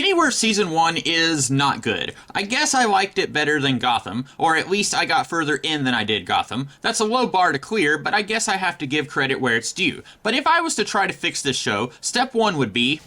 Pennyworth Season 1 is not good. I guess I liked it better than Gotham, or at least I got further in than I did Gotham. That's a low bar to clear, but I guess I have to give credit where it's due. But if I was to try to fix this show, step 1 would be...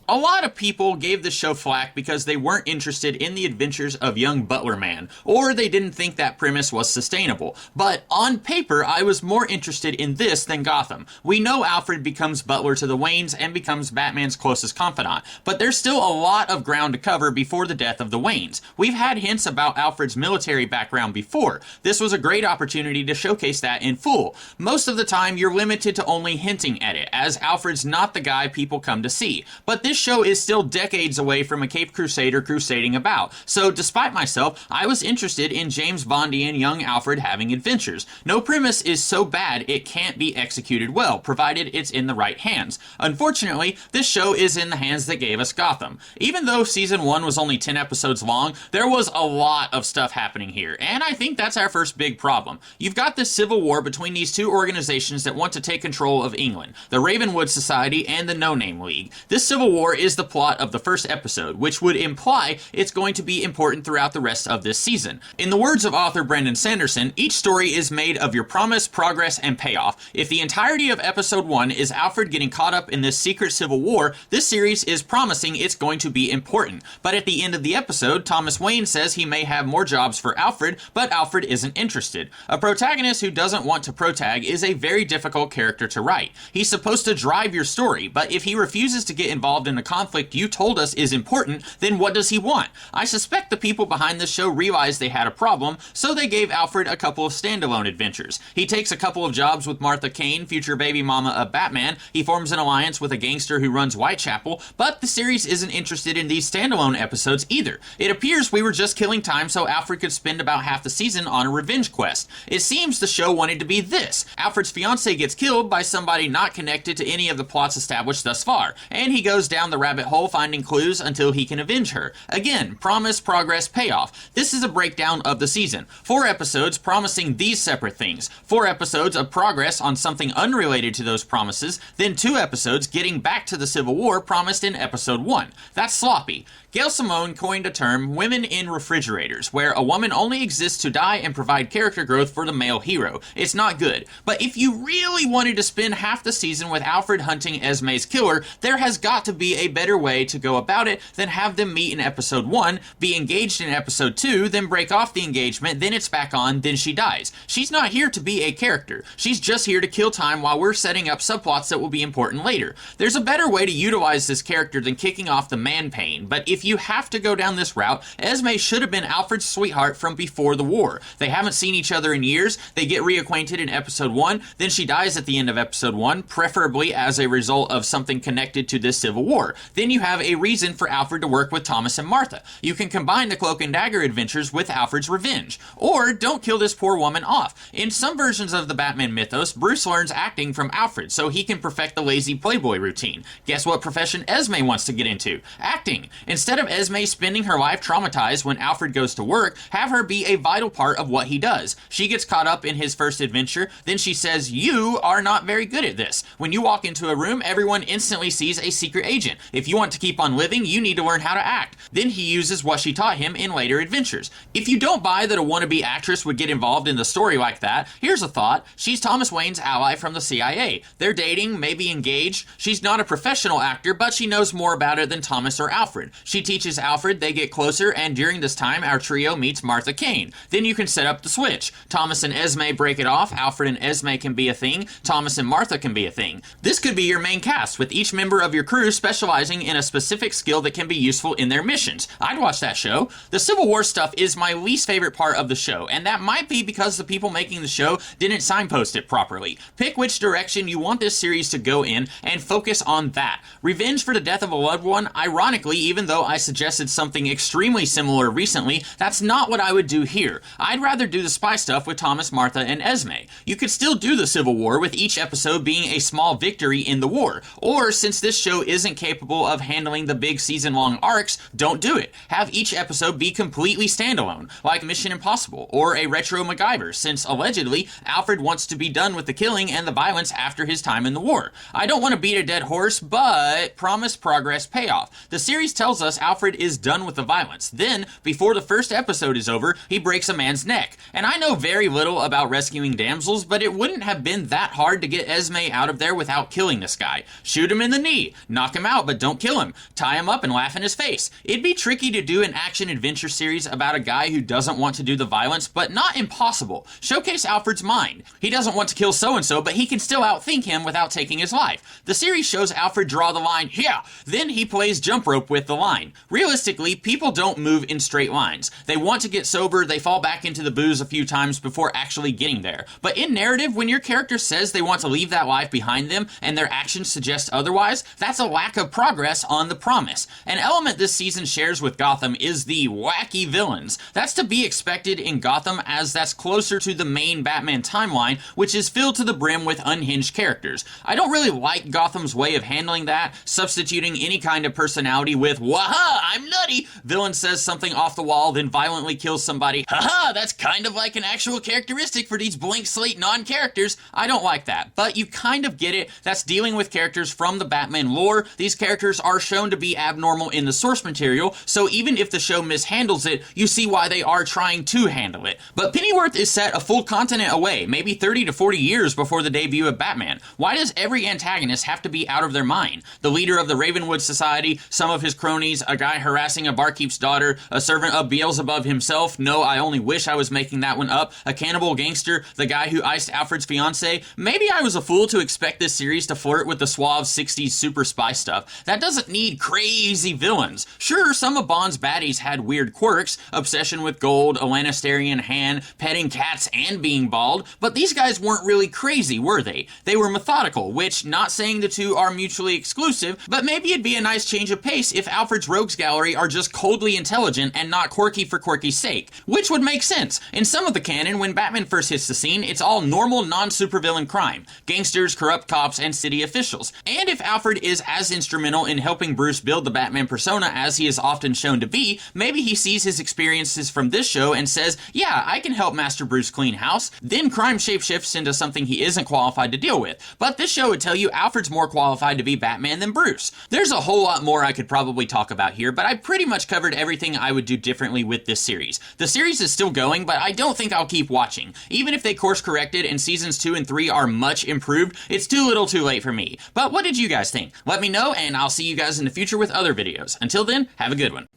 A lot of people gave the show flack because they weren't interested in the adventures of young Butler Man, or they didn't think that premise was sustainable. But on paper, I was more interested in this than Gotham. We know Alfred becomes butler to the Waynes and becomes Batman's closest confidant, but there's still a lot of ground to cover before the death of the Waynes. We've had hints about Alfred's military background before. This was a great opportunity to showcase that in full. Most of the time, you're limited to only hinting at it, as Alfred's not the guy people come to see. But this show is still decades away from a Caped Crusader crusading about, so despite myself, I was interested in James Bondian young Alfred having adventures. No premise is so bad it can't be executed well, provided it's in the right hands. Unfortunately, this show is in the hands that gave us Gotham. Even though Season 1 was only 10 episodes long, there was a lot of stuff happening here, and I think that's our first big problem. You've got this civil war between these two organizations that want to take control of England, the Ravenwood Society and the No Name League. This civil war is the plot of the first episode, which would imply it's going to be important throughout the rest of this season. In the words of author Brendan Sanderson, each story is made of your promise, progress, and payoff. If the entirety of episode 1 is Alfred getting caught up in this secret civil war, this series is promising it's going to be important. But at the end of the episode, Thomas Wayne says he may have more jobs for Alfred, but Alfred isn't interested. A protagonist who doesn't want to protag is a very difficult character to write. He's supposed to drive your story, but if he refuses to get involved in the conflict you told us is important, then what does he want? I suspect the people behind this show realized they had a problem, so they gave Alfred a couple of standalone adventures. He takes a couple of jobs with Martha Kane, future baby mama of Batman. He forms an alliance with a gangster who runs Whitechapel, but the series isn't interested in these standalone episodes either. It appears we were just killing time so Alfred could spend about half the season on a revenge quest. It seems the show wanted to be this. Alfred's fiancée gets killed by somebody not connected to any of the plots established thus far, and he goes down the rabbit hole finding clues until he can avenge her. Again, promise, progress, payoff. This is a breakdown of the season. 4 episodes promising these separate things. 4 episodes of progress on something unrelated to those promises, then 2 episodes getting back to the Civil War promised in episode 1. That's sloppy. Gail Simone coined a term, women in refrigerators, where a woman only exists to die and provide character growth for the male hero. It's not good. But if you really wanted to spend half the season with Alfred hunting Esme's killer, there has got to be a better way to go about it than have them meet in episode 1, be engaged in episode 2, then break off the engagement, then it's back on, then she dies. She's not here to be a character. She's just here to kill time while we're setting up subplots that will be important later. There's a better way to utilize this character than kicking off the man pain, but if you have to go down this route, Esme should have been Alfred's sweetheart from before the war. They haven't seen each other in years, they get reacquainted in episode 1, then she dies at the end of episode 1, preferably as a result of something connected to this civil war. Then you have a reason for Alfred to work with Thomas and Martha. You can combine the Cloak and Dagger adventures with Alfred's revenge. Or don't kill this poor woman off. In some versions of the Batman mythos, Bruce learns acting from Alfred so he can perfect the lazy playboy routine. Guess what profession Esme wants to get into? Acting. Instead of Esme spending her life traumatized when Alfred goes to work, have her be a vital part of what he does. She gets caught up in his first adventure, then she says, "You are not very good at this." When you walk into a room, everyone instantly sees a secret agent. If you want to keep on living, you need to learn how to act. Then he uses what she taught him in later adventures. If you don't buy that a wannabe actress would get involved in the story like that, here's a thought. She's Thomas Wayne's ally from the CIA. They're dating, maybe engaged. She's not a professional actor, but she knows more about it than Thomas or Alfred. She teaches Alfred, they get closer, and during this time, our trio meets Martha Kane. Then you can set up the switch. Thomas and Esme break it off, Alfred and Esme can be a thing, Thomas and Martha can be a thing. This could be your main cast, with each member of your crew specializing in a specific skill that can be useful in their missions. I'd watch that show. The Civil War stuff is my least favorite part of the show, and that might be because the people making the show didn't signpost it properly. Pick which direction you want this series to go in, and focus on that. Revenge for the death of a loved one, ironically, even though I suggested something extremely similar recently, that's not what I would do here. I'd rather do the spy stuff with Thomas, Martha, and Esme. You could still do the Civil War with each episode being a small victory in the war, or since this show isn't incapable of handling the big season-long arcs, don't do it. Have each episode be completely standalone, like Mission Impossible or a retro MacGyver, since allegedly Alfred wants to be done with the killing and the violence after his time in the war. I don't want to beat a dead horse, but promise, progress, payoff. The series tells us Alfred is done with the violence. Then, before the first episode is over, he breaks a man's neck. And I know very little about rescuing damsels, but it wouldn't have been that hard to get Esme out of there without killing this guy. Shoot him in the knee, knock him out, but don't kill him, tie him up and laugh in his face. It'd be tricky to do an action-adventure series about a guy who doesn't want to do the violence, but not impossible. Showcase Alfred's mind. He doesn't want to kill so-and-so, but he can still outthink him without taking his life. The series shows Alfred draw the line, yeah, then he plays jump rope with the line. Realistically, people don't move in straight lines. They want to get sober, they fall back into the booze a few times before actually getting there. But in narrative, when your character says they want to leave that life behind them and their actions suggest otherwise, that's a lack of progress on the promise. An element this season shares with Gotham is the wacky villains. That's to be expected in Gotham, as that's closer to the main Batman timeline, which is filled to the brim with unhinged characters. I don't really like Gotham's way of handling that, substituting any kind of personality with, waha, I'm nutty. Villain says something off the wall, then violently kills somebody. Haha, that's kind of like an actual characteristic for these blank slate non-characters. I don't like that, but you kind of get it. That's dealing with characters from the Batman lore. These characters are shown to be abnormal in the source material, so even if the show mishandles it, you see why they are trying to handle it. But Pennyworth is set a full continent away, maybe 30 to 40 years before the debut of Batman. Why does every antagonist have to be out of their mind? The leader of the Ravenwood Society, some of his cronies, a guy harassing a barkeep's daughter, a servant of Beelzebub himself, no, I only wish I was making that one up, a cannibal gangster, the guy who iced Alfred's fiancée. Maybe I was a fool to expect this series to flirt with the suave 60s super spy stuff. That doesn't need crazy villains. Sure, some of Bond's baddies had weird quirks, obsession with gold, a Lannistarian hand, petting cats, and being bald, but these guys weren't really crazy, were they? They were methodical, which, not saying the two are mutually exclusive, but maybe it'd be a nice change of pace if Alfred's rogues gallery are just coldly intelligent and not quirky for quirky's sake, which would make sense. In some of the canon, when Batman first hits the scene, it's all normal, non-supervillain crime. Gangsters, corrupt cops, and city officials. And if Alfred is as instrumental in helping Bruce build the Batman persona as he is often shown to be, maybe he sees his experiences from this show and says, yeah, I can help Master Bruce clean house. Then crime shapeshifts into something he isn't qualified to deal with. But this show would tell you Alfred's more qualified to be Batman than Bruce. There's a whole lot more I could probably talk about here, but I pretty much covered everything I would do differently with this series. The series is still going, but I don't think I'll keep watching. Even if they course corrected and seasons 2 and 3 are much improved, it's too little too late for me. But what did you guys think? Let me know, and I'll see you guys in the future with other videos. Until then, have a good one.